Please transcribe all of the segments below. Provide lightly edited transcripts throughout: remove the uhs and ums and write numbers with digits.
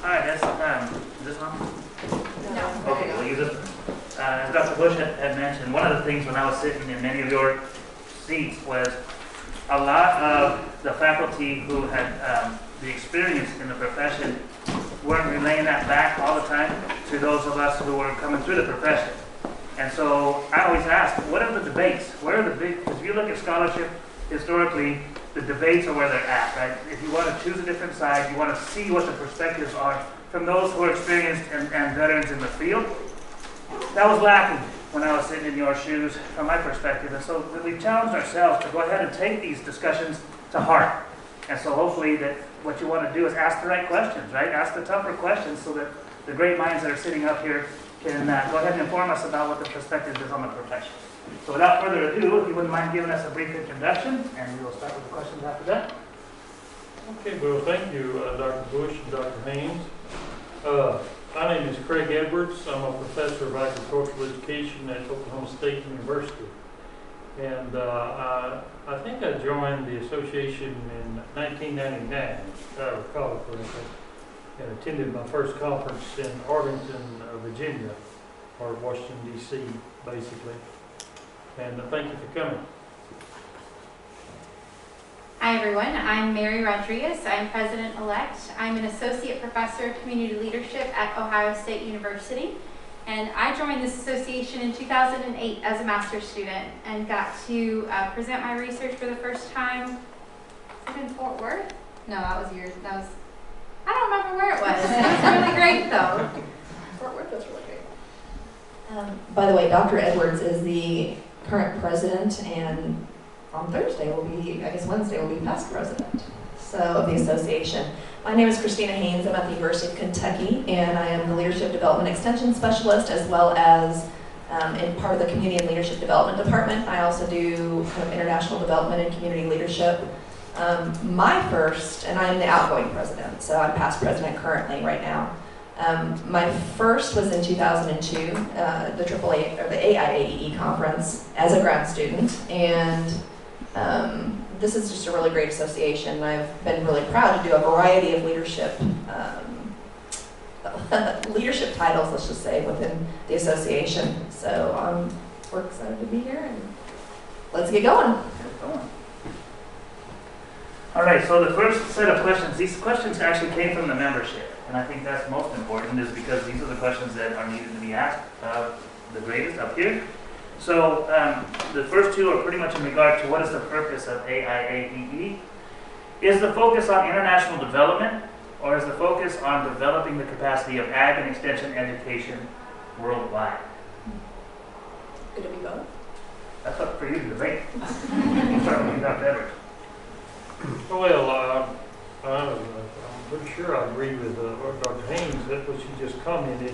Hi, is this on? No. Okay, we'll use it. As Dr. Bush had mentioned, one of the things when I was sitting in many of your seats was a lot of the faculty who had the experience in the profession weren't relaying that back all the time to those of us who were coming through the profession. And so I always ask, what are the debates? Where are the big, because if you look at scholarship, historically, the debates are where they're at, right? If you want to choose a different side, you want to see what the perspectives are from those who are experienced and veterans in the field. That was lacking when I was sitting in your shoes from my perspective. And so we challenged ourselves to go ahead and take these discussions to heart. And so hopefully that what you want to do is ask the right questions, right? Ask the tougher questions so that the great minds that are sitting up here can go ahead and inform us about what the perspective is on the profession. So without further ado, if you wouldn't mind giving us a brief introduction, and we will start with the questions after that. Okay, well, thank you, Dr. Bush and Dr. Hains. My name is Craig Edwards. I'm a professor of agricultural education at Oklahoma State University. And I think I joined the association in 1999, if I recall correctly, and attended my first conference in Arlington, Virginia, or Washington, D.C., basically. And thank you for coming. Hi everyone, I'm Mary Rodriguez. I'm President-elect. I'm an Associate Professor of Community Leadership at Ohio State University. And I joined this association in 2008 as a master's student and got to present my research for the first time in Fort Worth. No, that was yours. I don't remember where it was. It was really great though. Fort Worth was really great. By the way, Dr. Edwards is the current president, and on Thursday will be, I guess Wednesday will be past president of the association. My name is Kristina Hains. I'm at the University of Kentucky, and I am the Leadership Development Extension Specialist, as well as in part of the Community and Leadership Development Department. I also do kind of international development and community leadership. My first, and I'm the outgoing president, so I'm past president currently right now. My first was in 2002, the AIAEE conference as a grad student, and this is just a really great association. I've been really proud to do a variety of leadership leadership titles, let's just say, within the association. So we're excited to be here, and let's get going. All right, so the first set of questions, these questions actually came from the membership. And I think that's most important is because these are the questions that are needed to be asked the greatest up here. So the first two are pretty much in regard to what is the purpose of AIAEE. Is the focus on international development, or is the focus on developing the capacity of ag and extension education worldwide? Could it be both? That's up for you to debate. You start with Dr. Edwards. Well, I'm pretty sure I agree with Dr. Hains that what she just commented.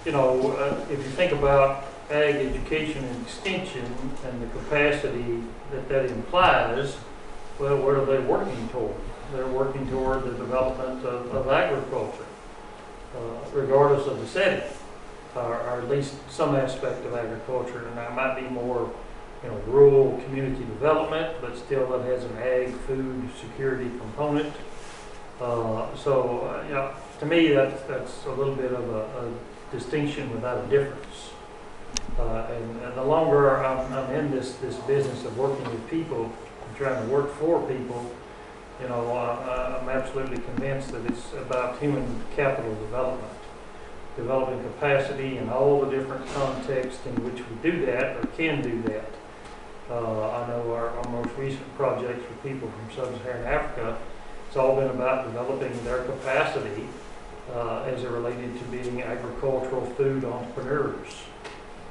You know, if you think about ag education and extension and the capacity that implies, well, what are they working toward? They're working toward the development of agriculture, regardless of the setting, or at least some aspect of agriculture. And that might be more, rural community development, but still it has an ag food security component. To me, that's a little bit of a distinction without a difference. And the longer I'm in this business of working with people and trying to work for people, I'm absolutely convinced that it's about human capital development, developing capacity in all the different contexts in which we do that or can do that. I know our most recent projects with people from sub-Saharan Africa, it's all been about developing their capacity as it related to being agricultural food entrepreneurs.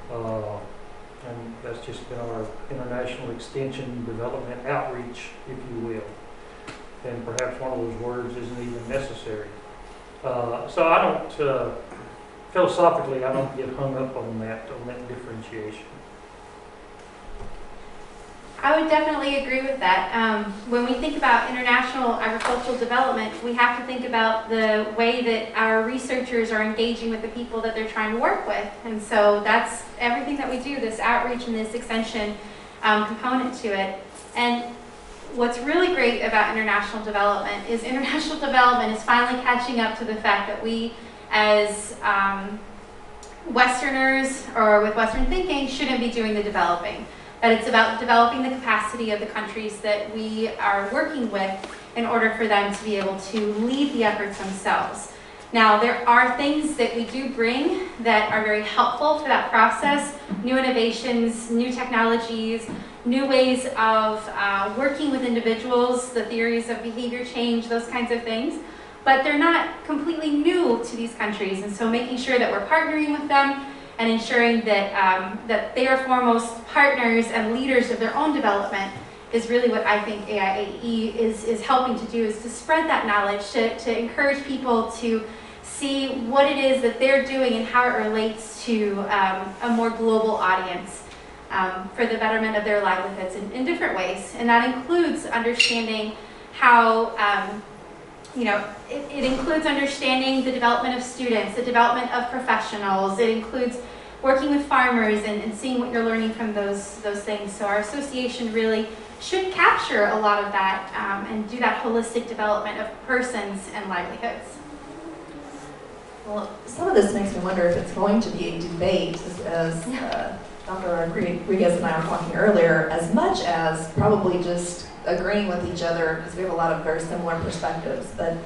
And that's just been our international extension development outreach, if you will. And perhaps one of those words isn't even necessary. So I don't, philosophically, I don't get hung up on that differentiation. I would definitely agree with that. When we think about international agricultural development, we have to think about the way that our researchers are engaging with the people that they're trying to work with. And so that's everything that we do, this outreach and this extension component to it. And what's really great about international development is finally catching up to the fact that we, as Westerners or with Western thinking, shouldn't be doing the developing. That it's about developing the capacity of the countries that we are working with in order for them to be able to lead the efforts themselves. Now, there are things that we do bring that are very helpful for that process, new innovations, new technologies, new ways of working with individuals, the theories of behavior change, those kinds of things. But they're not completely new to these countries, and so making sure that we're partnering with them and ensuring that, that they are foremost partners and leaders of their own development is really what I think AIAE is helping to do, is to spread that knowledge, to encourage people to see what it is that they're doing and how it relates to a more global audience for the betterment of their livelihoods in different ways. And that includes understanding how, it includes understanding the development of students, the development of professionals. It includes working with farmers and seeing what you're learning from those things. So our association really should capture a lot of that and do that holistic development of persons and livelihoods. Well, some of this makes me wonder if it's going to be a debate, as Dr. Rodriguez and I were talking earlier, as much as probably just agreeing with each other, because we have a lot of very similar perspectives. But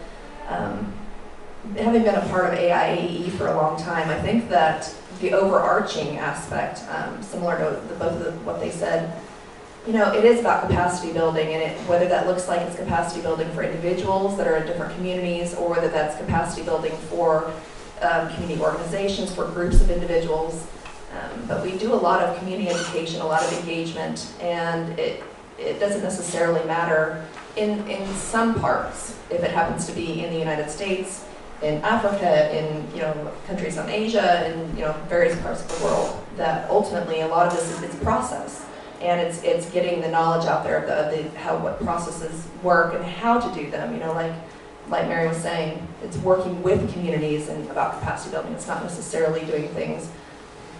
having been a part of AIAEE for a long time, I think that the overarching aspect, similar to both of what they said, it is about capacity building, and whether that looks like it's capacity building for individuals that are in different communities, or whether that's capacity building for community organizations, for groups of individuals. But we do a lot of community education, a lot of engagement, and it doesn't necessarily matter in some parts, if it happens to be in the United States, in Africa, in countries in Asia, in various parts of the world, that ultimately a lot of this is process. And it's getting the knowledge out there of what processes work and how to do them. Like Mary was saying, it's working with communities and about capacity building. It's not necessarily doing things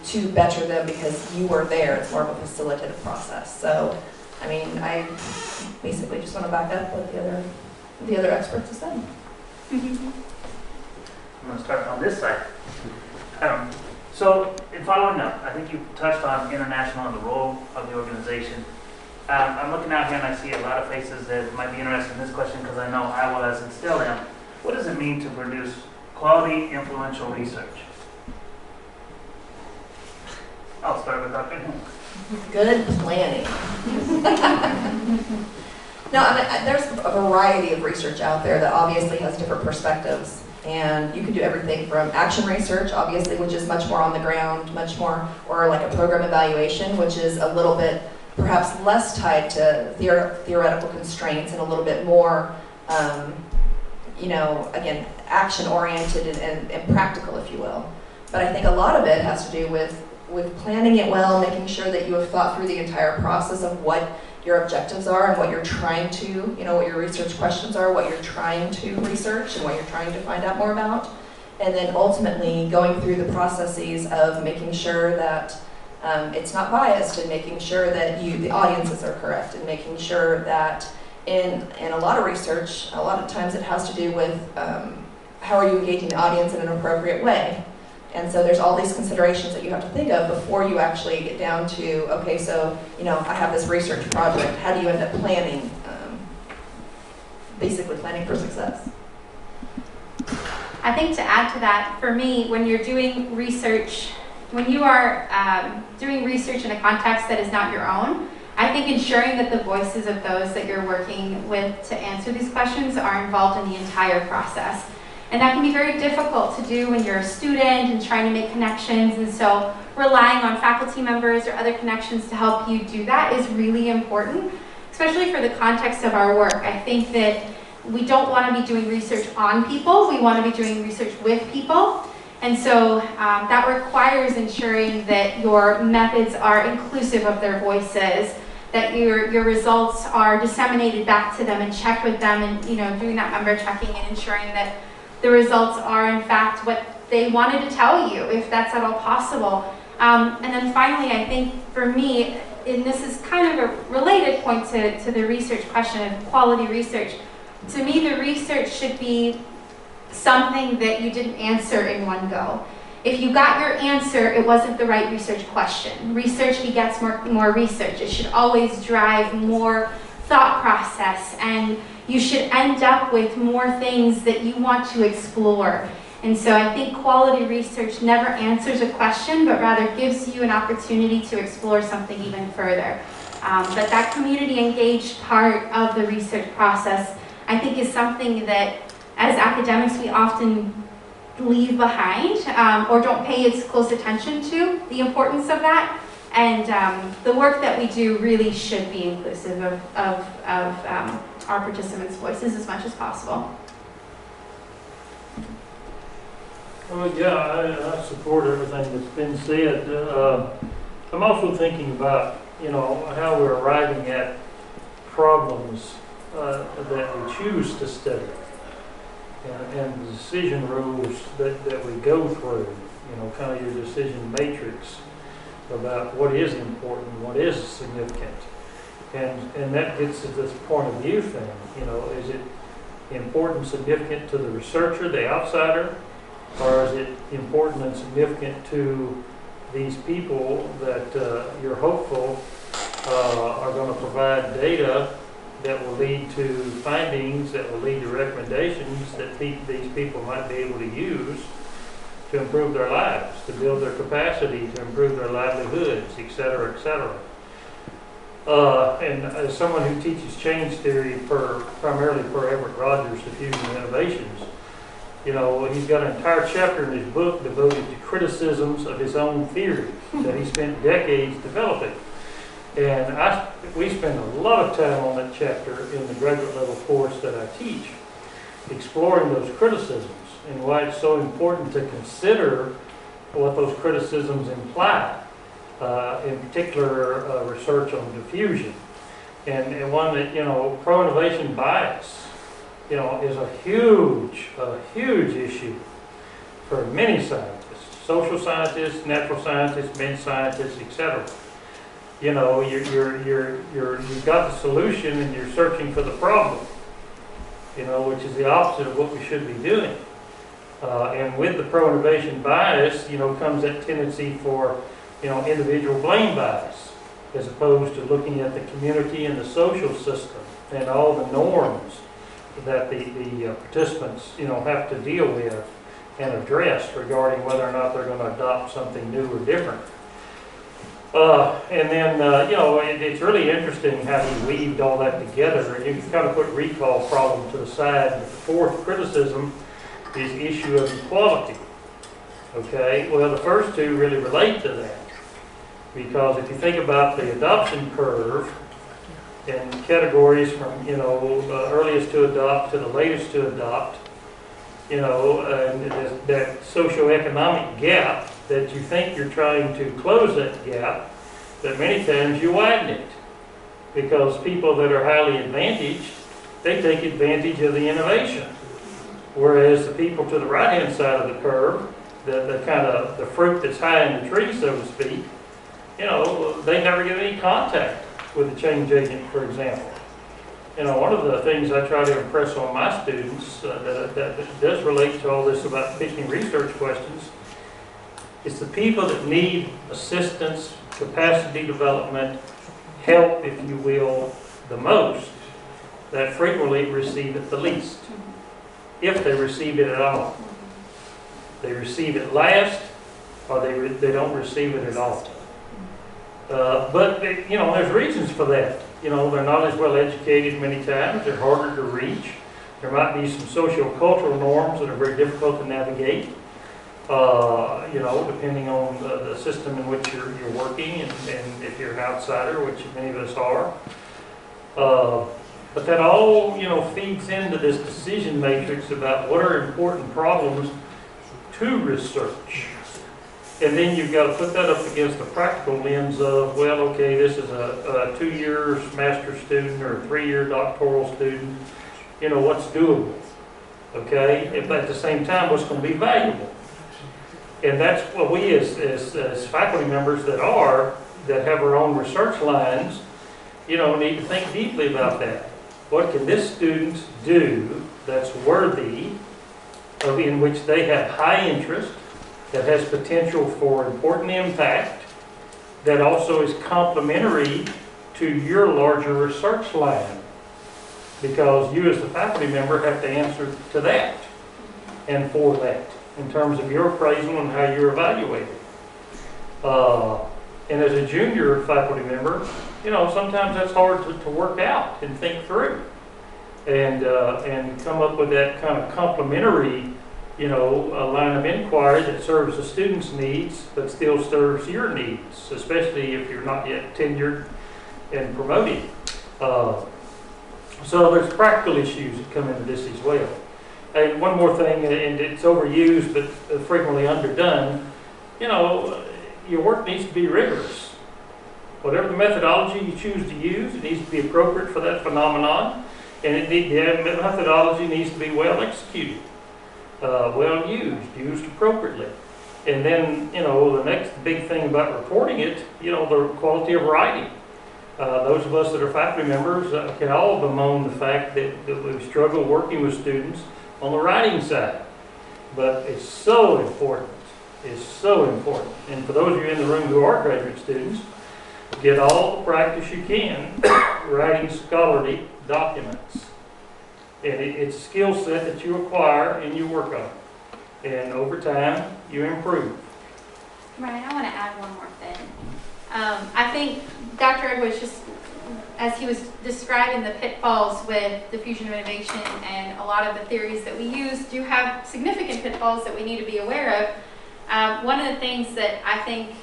to better them because you were there. It's more of a facilitative process. So, I basically just want to back up what the other experts have said. I'm going to start on this side. So, in following up, I think you touched on international and the role of the organization. I'm looking out here and I see a lot of faces that might be interested in this question because I know I was and still am. What does it mean to produce quality, influential research? I'll start with Dr. Hains. Good planning. No, there's a variety of research out there that obviously has different perspectives. And you can do everything from action research, obviously, which is much more on the ground, much more, or like a program evaluation, which is a little bit perhaps less tied to theoretical constraints and a little bit more, again, action-oriented and practical, if you will. But I think a lot of it has to do with planning it well, making sure that you have thought through the entire process of what your objectives are and what you're trying to, what your research questions are, what you're trying to research and what you're trying to find out more about. And then ultimately going through the processes of making sure that it's not biased, and making sure that the audiences are correct, and making sure that in a lot of research, a lot of times it has to do with how are you engaging the audience in an appropriate way. And so there's all these considerations that you have to think of before you actually get down to, okay, so, I have this research project. How do you end up planning, basically planning for success? I think to add to that, for me, when you're doing research, when you are doing research in a context that is not your own, I think ensuring that the voices of those that you're working with to answer these questions are involved in the entire process. And that can be very difficult to do when you're a student and trying to make connections. And so relying on faculty members or other connections to help you do that is really important, especially for the context of our work. I think that we don't want to be doing research on people. We want to be doing research with people. And so that requires ensuring that your methods are inclusive of their voices, that your results are disseminated back to them and checked with them, and doing that member checking and ensuring that the results are in fact what they wanted to tell you, if that's at all possible. And then finally, I think for me, and this is kind of a related point to the research question of quality research. To me, the research should be something that you didn't answer in one go. If you got your answer, it wasn't the right research question. Research begets more research. It should always drive more thought process, and you should end up with more things that you want to explore. And so I think quality research never answers a question, but rather gives you an opportunity to explore something even further. But that community engaged part of the research process, I think, is something that as academics we often leave behind or don't pay as close attention to the importance of that. And the work that we do really should be inclusive of our participants' voices as much as possible. Well, yeah, I support everything that's been said. I'm also thinking about, how we're arriving at problems that we choose to study, and the decision rules that we go through, kind of your decision matrix about what is important, what is significant. And that gets to this point of view thing, is it important, significant to the researcher, the outsider, or is it important and significant to these people that you're hopeful are going to provide data that will lead to findings, that will lead to recommendations that these people might be able to use to improve their lives, to build their capacity, to improve their livelihoods, et cetera, et cetera. And as someone who teaches change theory primarily for Everett Rogers' Diffusion of Innovations, he's got an entire chapter in his book devoted to criticisms of his own theory that he spent decades developing. And we spend a lot of time on that chapter in the graduate level course that I teach, exploring those criticisms and why it's so important to consider what those criticisms imply, in particular research on diffusion. And one that, pro-innovation bias, is a huge issue for many scientists, social scientists, natural scientists, men scientists, etc. You've got the solution and you're searching for the problem, which is the opposite of what we should be doing. And with the pro-innovation bias, comes that tendency for, individual blame bias, as opposed to looking at the community and the social system and all the norms that the participants, have to deal with and address regarding whether or not they're going to adopt something new or different. And then, it's really interesting how he weaved all that together. You can kind of put recall problem to the side. The fourth criticism is issue of equality. Okay, well, the first two really relate to that, because if you think about the adoption curve and categories from, earliest to adopt to the latest to adopt, and that socioeconomic gap that you think you're trying to close that gap, but many times you widen it, because people that are highly advantaged, they take advantage of the innovation. Whereas the people to the right-hand side of the curve, the kind of the fruit that's high in the tree, so to speak, they never get any contact with a change agent, for example. One of the things I try to impress on my students that does relate to all this about picking research questions is the people that need assistance, capacity development, help, if you will, the most, that frequently receive it the least, if they receive it at all. They receive it last, or they don't receive it at all. But there's reasons for that. They're not as well educated many times. They're harder to reach. There might be some socio-cultural norms that are very difficult to navigate. Depending on the system in which you're working, and if you're an outsider, which many of us are. But that all, feeds into this decision matrix about what are important problems to research. And then you've got to put that up against the practical lens of, well, okay, this is a 2-year master's student or a 3-year doctoral student. What's doable? Okay? But at the same time, what's going to be valuable? And that's what we as faculty members that are that have our own research lines, need to think deeply about that. What can this student do that's worthy of, in which they have high interest, that has potential for important impact, that also is complementary to your larger research line? Because you as the faculty member have to answer to that and for that in terms of your appraisal and how you're evaluated. And as a junior faculty member, sometimes that's hard to work out and think through and come up with that kind of complementary, a line of inquiry that serves the student's needs but still serves your needs, especially if you're not yet tenured and promoted. So there's practical issues that come into this as well. And one more thing, and it's overused but frequently underdone, your work needs to be rigorous. Whatever the methodology you choose to use, it needs to be appropriate for that phenomenon, and the methodology needs to be well executed, well used appropriately. And then, the next big thing about reporting it, the quality of writing. Those of us that are faculty members can all bemoan the fact that we struggle working with students on the writing side. But it's so important. It's so important. And for those of you in the room who are graduate students, get all the practice you can writing scholarly documents. And it's a skill set that you acquire and you work on. And over time, you improve. Ryan, I want to add one more thing. I think Dr. Edwards, just as he was describing the pitfalls with diffusion of innovation and a lot of the theories that we use do have significant pitfalls that we need to be aware of. One of the things that I think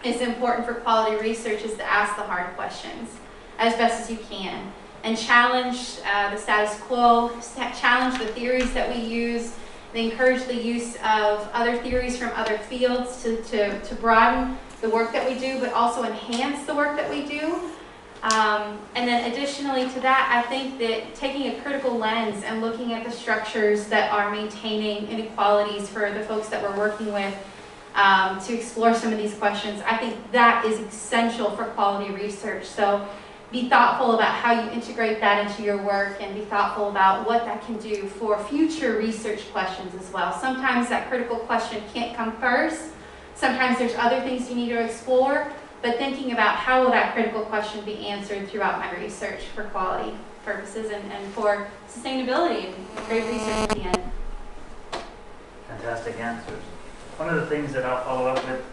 is important for quality research is to ask the hard questions as best as you can and challenge the status quo, challenge the theories that we use. They encourage the use of other theories from other fields to broaden the work that we do, but also enhance the work that we do. And then additionally to that, I think that taking a critical lens and looking at the structures that are maintaining inequalities for the folks that we're working with to explore some of these questions, I think that is essential for quality research. So be thoughtful about how you integrate that into your work and be thoughtful about what that can do for future research questions as well. Sometimes that critical question can't come first. Sometimes there's other things you need to explore, but thinking about how will that critical question be answered throughout my research for quality purposes and for sustainability and great research at the end. Fantastic answers. One of the things that I'll follow up with,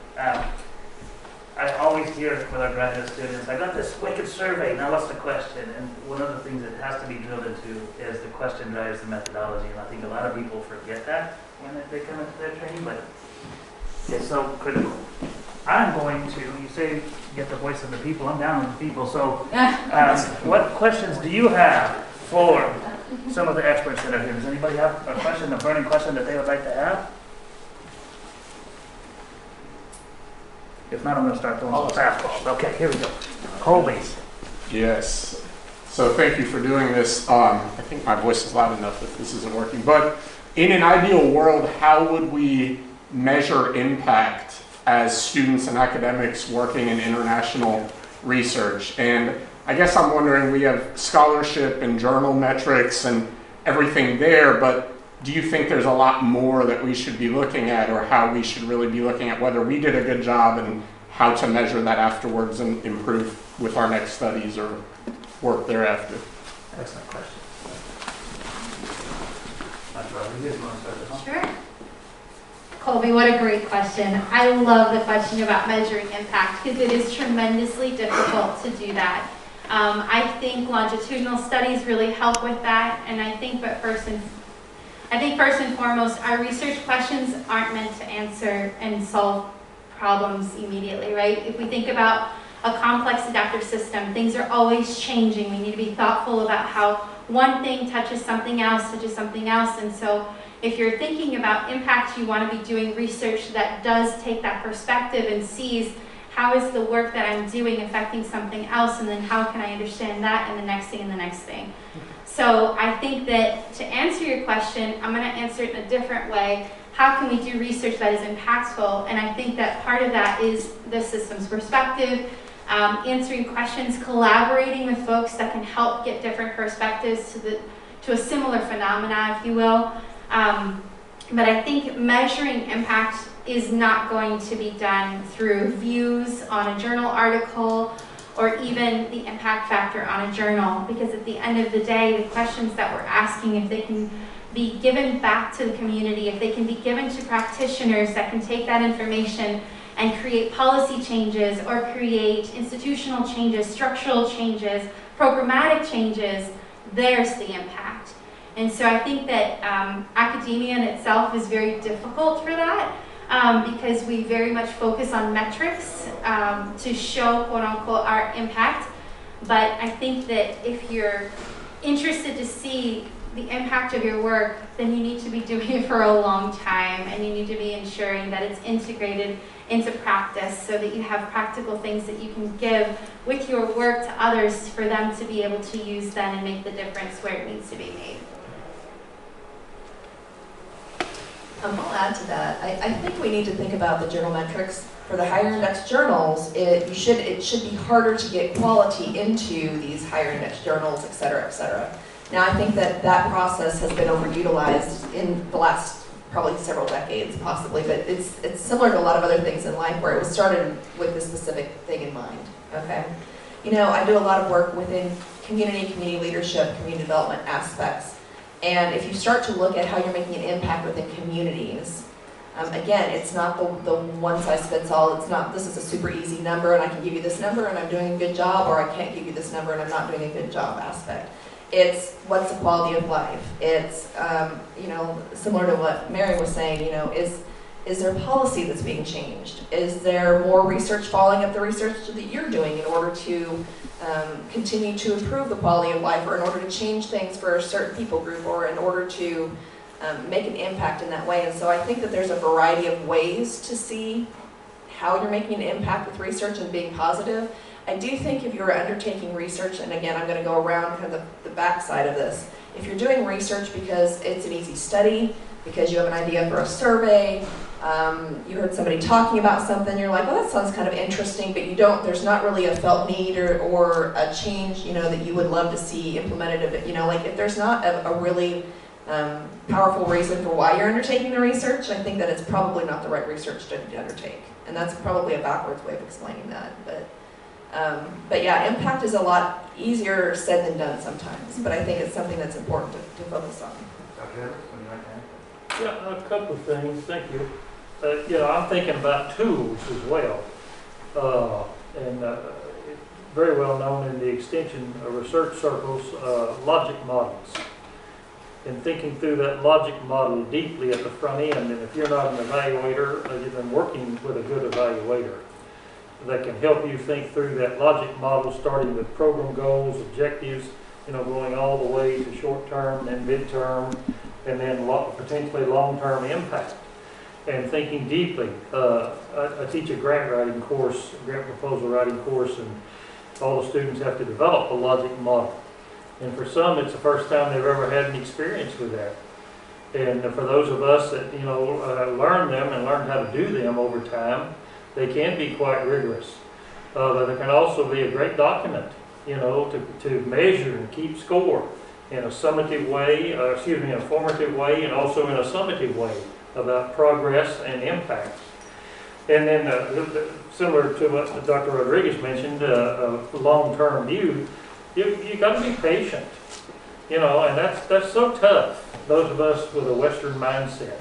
I always hear with our graduate students, I got this wicked survey, now what's the question? And one of the things that has to be drilled into is the question drives the methodology, and I think a lot of people forget that when they come into their training, but it's so critical. I'm going to, you say, get the voice of the people. I'm down with the people. So what questions do you have for some of the experts that are here? Does anybody have a question, a burning question that they would like to have? If not, I'm going to start throwing some fastballs. Okay, here we go. Colby's. Yes. So thank you for doing this. I think my voice is loud enough if this isn't working. But in an ideal world, how would we measure impact as students and academics working in international research? And I guess I'm wondering, we have scholarship and journal metrics and everything there, but do you think there's a lot more that we should be looking at, or how we should really be looking at whether we did a good job and how to measure that afterwards and improve with our next studies or work thereafter? Excellent question. Sure. Colby, what a great question. I love the question about measuring impact because it is tremendously difficult to do that. I think longitudinal studies really help with that, and I think first and foremost, our research questions aren't meant to answer and solve problems immediately, right? If we think about a complex adaptive system, things are always changing. We need to be thoughtful about how one thing touches something else, and so if you're thinking about impact, you want to be doing research that does take that perspective and sees how is the work that I'm doing affecting something else, and then how can I understand that, and the next thing, and the next thing. So I think that to answer your question, I'm going to answer it in a different way. How can we do research that is impactful? And I think that part of that is the systems perspective, answering questions, collaborating with folks that can help get different perspectives to a similar phenomena, if you will. But I think measuring impact is not going to be done through views on a journal article or even the impact factor on a journal, because at the end of the day, the questions that we're asking, if they can be given back to the community, if they can be given to practitioners that can take that information and create policy changes or create institutional changes, structural changes, programmatic changes, there's the impact. And so I think that academia in itself is very difficult for that because we very much focus on metrics to show, quote unquote, our impact. But I think that if you're interested to see the impact of your work, then you need to be doing it for a long time, and you need to be ensuring that it's integrated into practice so that you have practical things that you can give with your work to others for them to be able to use then and make the difference where it needs to be made. I'll add to that. I think we need to think about the journal metrics. For the higher index journals, it should be harder to get quality into these higher index journals, et cetera, et cetera. Now, I think that process has been overutilized in the last probably several decades, possibly, but it's similar to a lot of other things in life where it was started with this specific thing in mind, okay? You know, I do a lot of work within community leadership, community development aspects, and if you start to look at how you're making an impact within communities, again, it's not the one-size-fits-all. It's not, this is a super easy number and I can give you this number and I'm doing a good job, or I can't give you this number and I'm not doing a good job aspect. It's what's the quality of life. It's, you know, similar to what Mary was saying, you know, is there policy that's being changed? Is there more research following up the research that you're doing in order to continue to improve the quality of life, or in order to change things for a certain people group, or in order to make an impact in that way? And so I think that there's a variety of ways to see how you're making an impact with research and being positive. I do think if you're undertaking research, and again, I'm going to go around kind of the back side of this, if you're doing research because it's an easy study, because you have an idea for a survey, you heard somebody talking about something, you're like, well, that sounds kind of interesting, but you don't, there's not really a felt need or a change, you know, that you would love to see implemented, you know, like if there's not a really powerful reason for why you're undertaking the research, I think that it's probably not the right research study to undertake. And that's probably a backwards way of explaining that. But yeah, impact is a lot easier said than done sometimes, but I think it's something that's important to focus on. Dr. Edwards, would you like to add? Yeah, a couple of things, thank you. You know, I'm thinking about tools as well. Very well known in the extension research circles, logic models. And thinking through that logic model deeply at the front end, and if you're not an evaluator, you've been working with a good evaluator that can help you think through that logic model, starting with program goals, objectives, you know, going all the way to short-term and mid-term, and then potentially long-term impact. And thinking deeply. I teach a grant writing course, grant proposal writing course, and all the students have to develop a logic model. And for some, it's the first time they've ever had an experience with that. And for those of us that, you know, learn them and learn how to do them over time, they can be quite rigorous. But they can also be a great document, you know, to measure and keep score in a summative way, in a formative way, and also in a summative way about progress and impact. And then, similar to what Dr. Rodriguez mentioned, a long-term view, you got to be patient, you know, and that's so tough. Those of us with a Western mindset,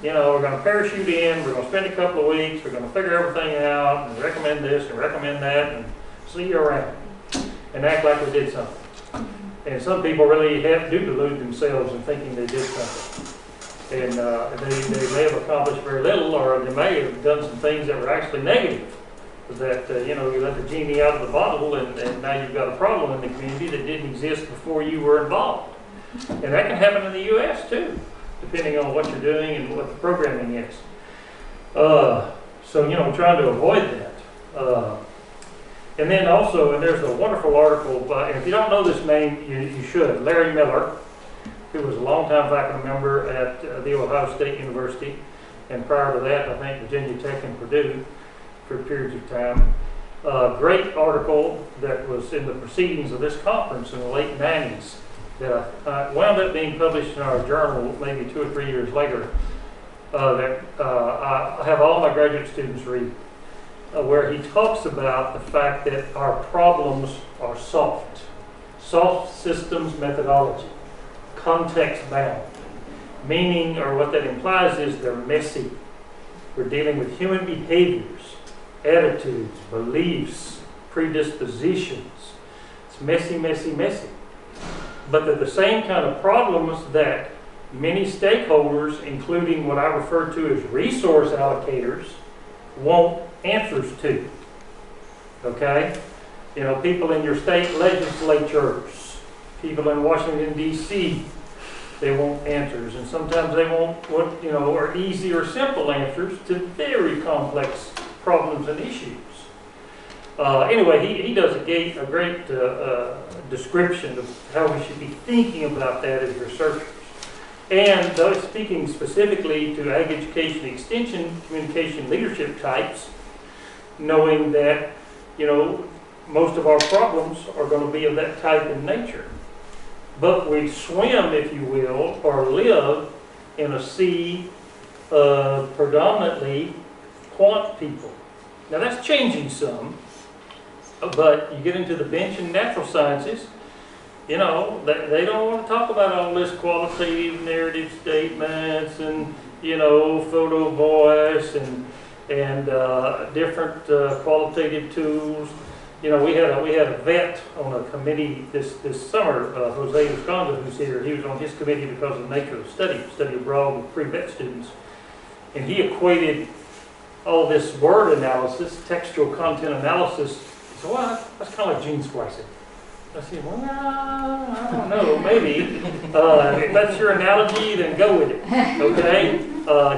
you know, we're going to parachute in, we're going to spend a couple of weeks, we're going to figure everything out, and recommend this and recommend that, and see you around, and act like we did something. And some people really do delude themselves in thinking they did something. And they may have accomplished very little, or they may have done some things that were actually negative. That, you know, you let the genie out of the bottle, and now you've got a problem in the community that didn't exist before you were involved. And that can happen in the U.S. too, depending on what you're doing and what the programming is. So, you know, we're trying to avoid that. And then also, and there's a wonderful article, and if you don't know this name, you should, Larry Miller, who was a longtime faculty member at The Ohio State University, and prior to that, I think Virginia Tech and Purdue for periods of time. Great article that was in the proceedings of this conference in the late 90s that wound up being published in our journal maybe 2 or 3 years later, that I have all my graduate students read, where he talks about the fact that our problems are soft systems methodology, context bound, meaning, or what that implies is they're messy. We're dealing with human behaviors, attitudes, beliefs, predispositions. It's messy, messy, messy. But they're the same kind of problems that many stakeholders, including what I refer to as resource allocators, want answers to. Okay? You know, people in your state legislatures, people in Washington, D.C., they want answers. And sometimes they want what, you know, are easy or simple answers to very complex problems and issues. Anyway, he does a great description of how we should be thinking about that as researchers. And though speaking specifically to ag education extension communication leadership types, knowing that, you know, most of our problems are going to be of that type in nature. But we swim, if you will, or live in a sea of predominantly quant people. Now that's changing some, but you get into the bench and natural sciences, you know, they don't want to talk about all this qualitative narrative statements and, you know, photo voice and different qualitative tools. You know, we had a vet on a committee this summer, Jose Esconda, who's here. He was on his committee because of the nature of the study abroad with pre-vet students. And he equated all this word analysis, textual content analysis. He said, well, that's kind of like gene splicing. I said, well, no, I don't know, maybe. If that's your analogy, then go with it, okay?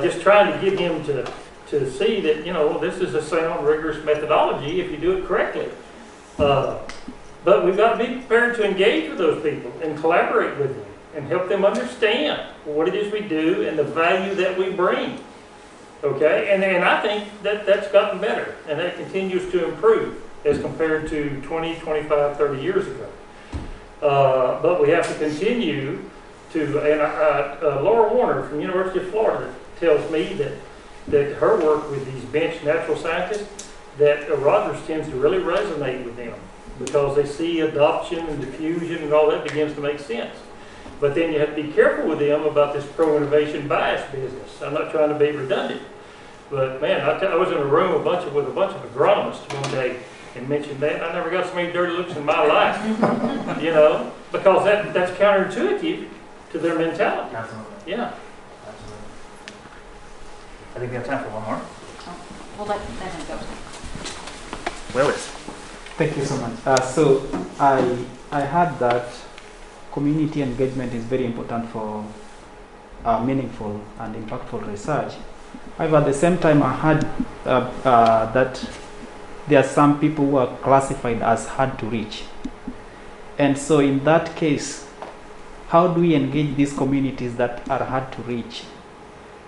Just trying to get him to see that, you know, this is a sound, rigorous methodology if you do it correctly. But we've got to be prepared to engage with those people and collaborate with them and help them understand what it is we do and the value that we bring. Okay? And I think that that's gotten better and that continues to improve as compared to 20, 25, 30 years ago. But we have to continue to, and Laura Warner from the University of Florida tells me that her work with these bench natural scientists, that Rogers tends to really resonate with them because they see adoption and diffusion and all that begins to make sense. But then you have to be careful with them about this pro-innovation bias business. I'm not trying to be redundant, but man, I was in a room with a bunch of agronomists one day and mentioned that. I never got so many dirty looks in my life, you know, because that's counterintuitive to their mentality. Absolutely. Yeah. Absolutely. I think we have time for one more. We'll let him go. Willis. Thank you so much. So I heard that community engagement is very important for meaningful and impactful research. However, at the same time, I heard that there are some people who are classified as hard to reach. And so in that case, how do we engage these communities that are hard to reach?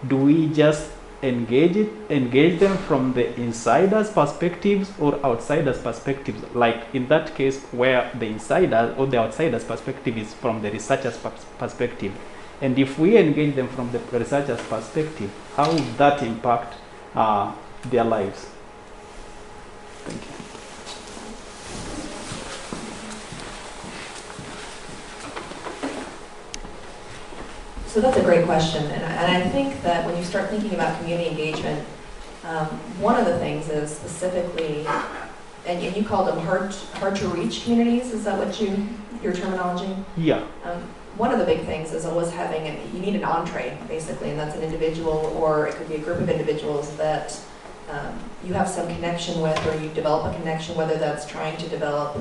Do we just engage them from the insiders' perspectives or outsiders' perspectives? Like in that case where the insider or the outsider's perspective is from the researcher's perspective. And if we engage them from the researcher's perspective, how would that impact their lives? Thank you. So that's a great question, and I think that when you start thinking about community engagement, one of the things is specifically, and you called them hard to reach communities. Is that what your terminology? Yeah. One of the big things is always having you need an entree basically, and that's an individual or it could be a group of individuals that you have some connection with, or you develop a connection, whether that's trying to develop.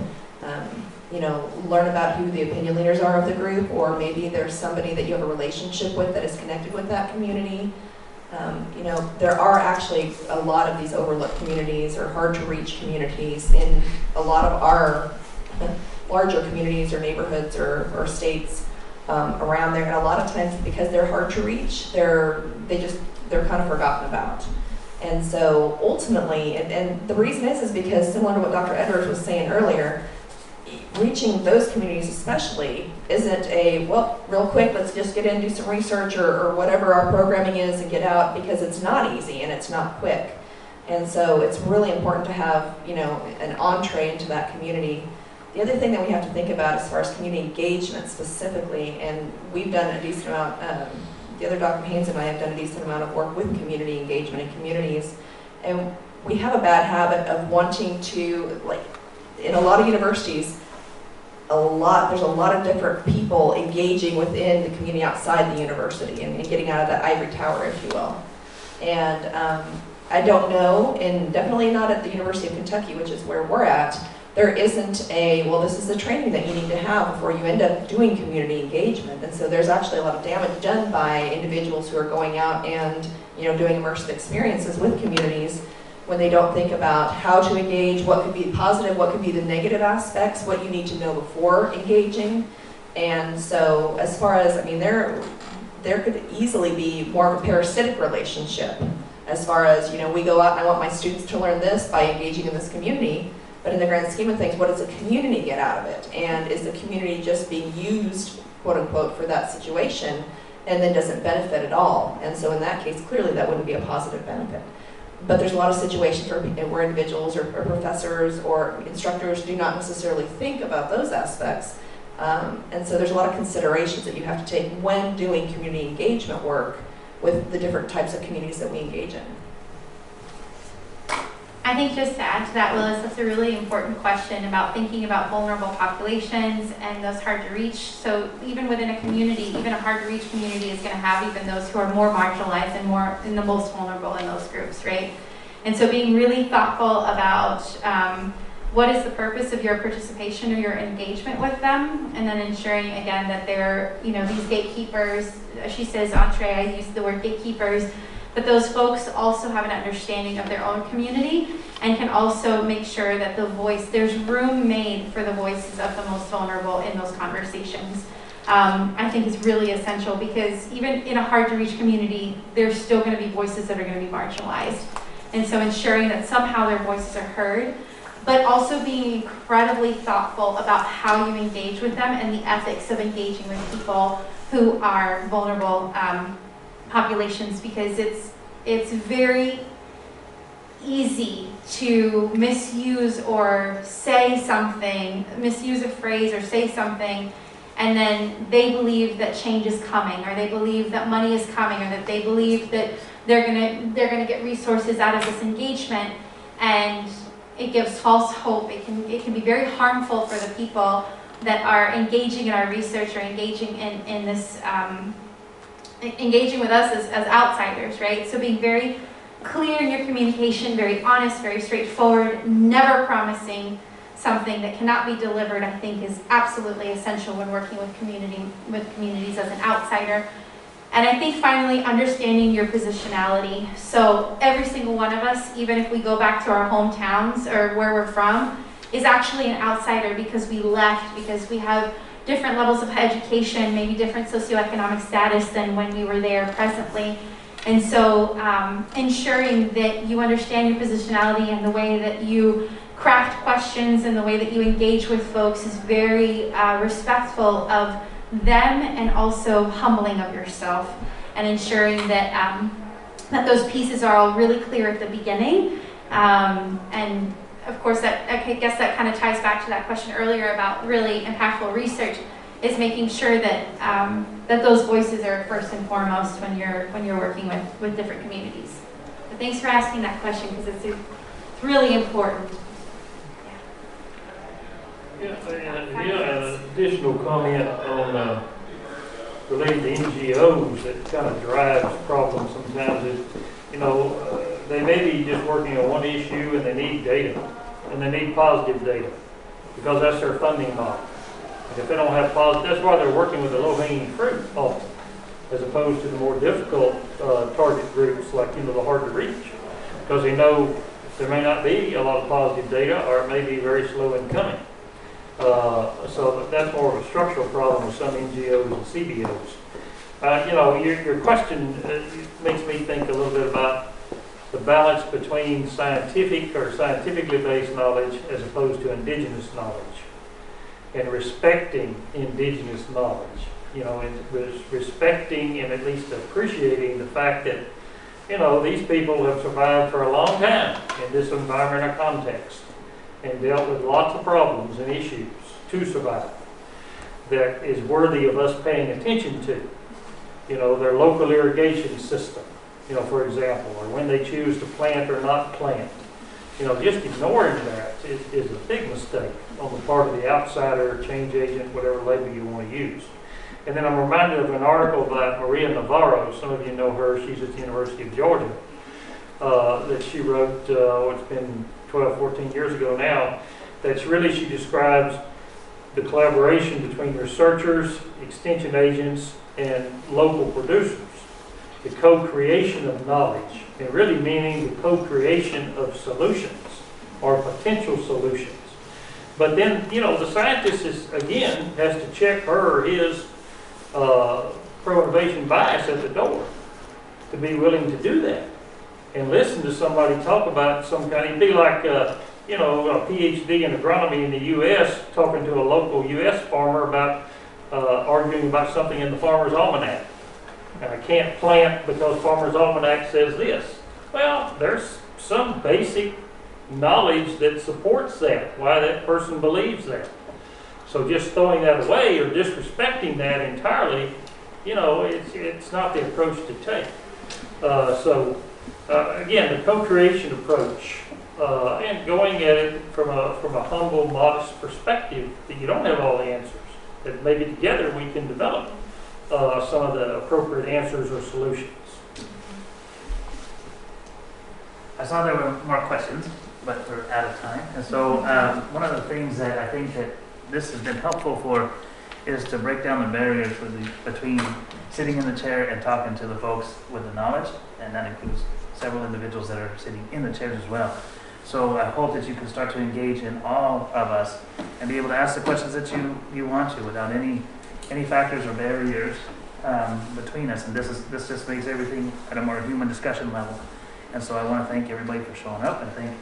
Learn about who the opinion leaders are of the group, or maybe there's somebody that you have a relationship with that is connected with that community. You know, there are actually a lot of these overlooked communities or hard to reach communities in a lot of our larger communities or neighborhoods or states around there. And a lot of times because they're hard to reach, they're kind of forgotten about. And so ultimately, and the reason is because similar to what Dr. Edwards was saying earlier, reaching those communities especially isn't a, well, real quick, let's just get in, do some research or whatever our programming is and get out, because it's not easy and it's not quick. And so it's really important to have, you know, an entree into that community. The other thing that we have to think about as far as community engagement specifically, and we've done a decent amount, the other Dr. Hains and I have done a decent amount of work with community engagement in communities, and we have a bad habit of wanting to, like, in a lot of universities, there's a lot of different people engaging within the community outside the university and getting out of that ivory tower, if you will. And I don't know, and definitely not at the University of Kentucky, which is where we're at, there isn't a, well, this is the training that you need to have before you end up doing community engagement. And so there's actually a lot of damage done by individuals who are going out and, you know, doing immersive experiences with communities when they don't think about how to engage, what could be positive, what could be the negative aspects, what you need to know before engaging. And so as far as, I mean, there could easily be more of a parasitic relationship as far as, you know, we go out and I want my students to learn this by engaging in this community, but in the grand scheme of things, what does the community get out of it? And is the community just being used, quote unquote, for that situation and then doesn't benefit at all? And so in that case, clearly that wouldn't be a positive benefit. But there's a lot of situations where individuals or professors or instructors do not necessarily think about those aspects. And so there's a lot of considerations that you have to take when doing community engagement work with the different types of communities that we engage in. I think just to add to that, Willis, that's a really important question about thinking about vulnerable populations and those hard to reach. So even within a community, even a hard to reach community is going to have even those who are more marginalized and the most vulnerable in those groups, right? And so being really thoughtful about what is the purpose of your participation or your engagement with them, and then ensuring again that they're, you know, these gatekeepers, she says entree, I use the word gatekeepers, but those folks also have an understanding of their own community and can also make sure that there's room made for the voices of the most vulnerable in those conversations. I think is really essential, because even in a hard to reach community, there's still going to be voices that are going to be marginalized. And so ensuring that somehow their voices are heard, but also being incredibly thoughtful about how you engage with them and the ethics of engaging with people who are vulnerable populations, because it's very easy to misuse or say something, misuse a phrase or say something, and then they believe that change is coming, or they believe that money is coming, or that they believe that they're gonna get resources out of this engagement, and it gives false hope. It can be very harmful for the people that are engaging in our research or engaging in this engaging with us as outsiders, right? So being very clear in your communication, very honest, very straightforward, never promising something that cannot be delivered, I think is absolutely essential when working with communities as an outsider. And I think finally, understanding your positionality. So every single one of us, even if we go back to our hometowns or where we're from, is actually an outsider because we left, because we have different levels of education, maybe different socioeconomic status than when we were there presently. And so ensuring that you understand your positionality and the way that you craft questions and the way that you engage with folks is very respectful of them and also humbling of yourself, and ensuring that that those pieces are all really clear at the beginning. And of course, I guess that kind of ties back to that question earlier about really impactful research, is making sure that that those voices are first and foremost when you're working with different communities. But thanks for asking that question, because it's really important. An additional comment on related to NGOs that kind of drives problems sometimes is, they may be just working on one issue and they need data, and they need positive data, because that's their funding model. If they don't have positive, that's why they're working with the low-hanging fruit often. as opposed to the more difficult target groups like, the hard to reach, because they know there may not be a lot of positive data, or it may be very slow in coming. So that's more of a structural problem with some NGOs and CBOs. Your question makes me think a little bit about the balance between scientific or scientifically based knowledge as opposed to indigenous knowledge, and respecting indigenous knowledge. And respecting and at least appreciating the fact that, these people have survived for a long time in this environment or context and dealt with lots of problems and issues to survive that is worthy of us paying attention to. Their local irrigation system, for example, or when they choose to plant or not plant. Just ignoring that is a big mistake on the part of the outsider, change agent, whatever label you want to use. And then I'm reminded of an article by Maria Navarro. Some of you know her. She's at the University of Georgia. That she wrote, it's been 12, 14 years ago now, she describes the collaboration between researchers, extension agents, and local producers. The co-creation of knowledge, and really meaning the co-creation of solutions or potential solutions. But then, the scientist has to check her or his pro-innovation bias at the door to be willing to do that and listen to somebody talk about some kind. It'd be like, a PhD in agronomy in the U.S. talking to a local U.S. farmer about arguing about something in the Farmer's Almanac. And I can't plant because Farmer's Almanac says this. Well, there's some basic knowledge that supports that, why that person believes that. So just throwing that away or disrespecting that entirely, it's not the approach to take. Again, the co-creation approach and going at it from a humble, modest perspective that you don't have all the answers, that maybe together we can develop some of the appropriate answers or solutions. I saw there were more questions, but we're out of time. And so one of the things that I think that this has been helpful for is to break down the barriers between sitting in the chair and talking to the folks with the knowledge, and that includes several individuals that are sitting in the chairs as well. So I hope that you can start to engage in all of us and be able to ask the questions that you want to without any factors or barriers between us. And this just makes everything at a more human discussion level. And so I want to thank everybody for showing up, and thank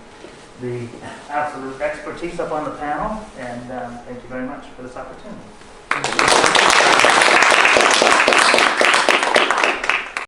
the absolute expertise up on the panel, and thank you very much for this opportunity.